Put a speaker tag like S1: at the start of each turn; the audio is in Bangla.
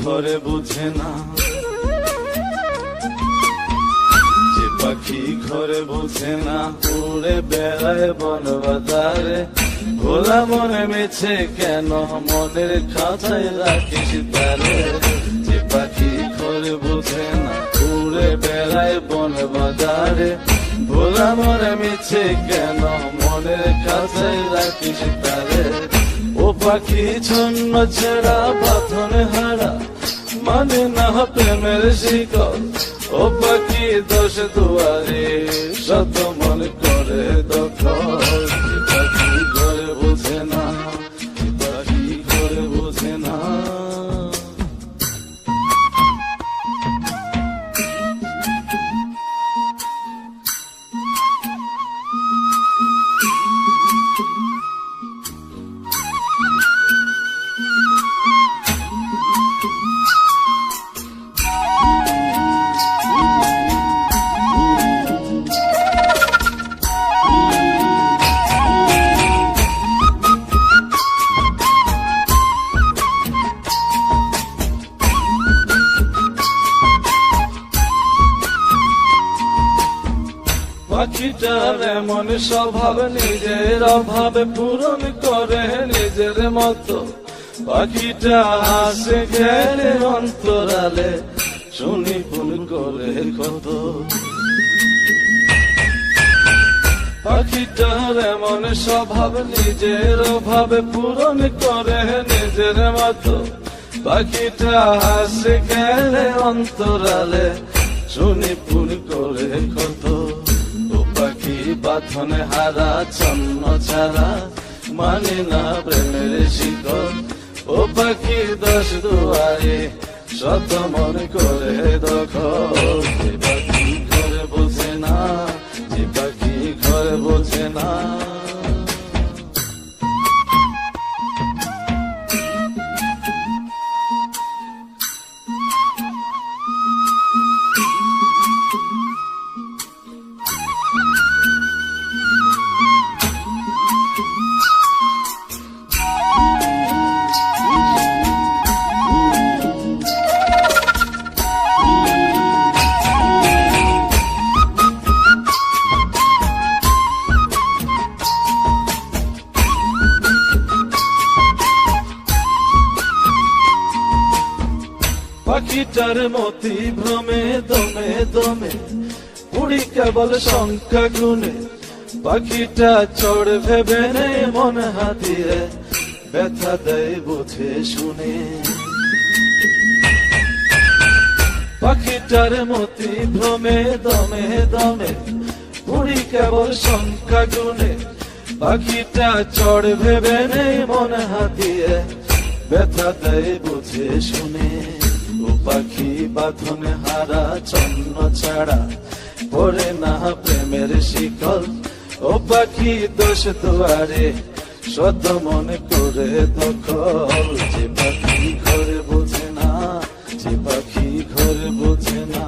S1: ঘরে বুঝে না, যে পাখি ঘরে বুঝে না, উড়ে বেড়ায় বন বাজারে। ভোলা মনে মেছে কেন মনের খাঁচায় রাখিস তারে। যে পাখি ঘরে বুঝে না, উড়ে বেড়ায় বন বাজারে। ভোলা মনে মেছে কেন মনের খাঁচায় রাখিস তারে। ও পাখি ছন্ন ছেড়া বাঁধনে হারা, মানে না প্রেমের শিকল। ও পাখি দোষ দুয়ারে, শত মন করে দখল। যে পাখি ঘরে বুঝে না, যে পাখি ঘরে বুঝে না। পাখিটার এমন স্বভাব, নিজের অভাবে পূরণ করে নিজের মতো। পাখিটা হাসে খেলে অন্তরালে, শুনি ফুল করে কত। পাখিটার এমন স্বভাব, নিজের অভাবে পূরণ করে নিজের মতো। পাখিটা হাসে খেলে অন্তরালে, শুনি ফুল করে কত। পাখি বাঁধনে হারা, ছন্ন ছাড়া, মানে না প্রেমের শিকল। ও পাখি দোষ দুয়ারে, শত মন করে দখল। যে পাখি ঘরে বোঝে না, যে পাখি ঘরে বোঝে না। পাখিটার মতি ভ্রমে দমে দমে, উড়ি কেবল সংখ্যা গুনে। পাখিটা চড় ভেবে নেই মন হাতিয়ে, ব্যথা দেয় বুঝে শুনে। পাখিটার মতি ভ্রমে দমে দমে, উড়ি কেবল সংখ্যা গুনে। পাখিটা চড় ভেবে নেই মন হাতিয়ে, ব্যথা দেয় বুঝে শুনে। ও পাখি বাঁধনে হারা, ছন্ন ছাড়া, পড়ে না প্রেমের শিকল। ও পাখি দোষ দুয়ারে, শত মন করে দখল। যে পাখি ঘরে বোঝে না, যে পাখি ঘরে বোঝে না।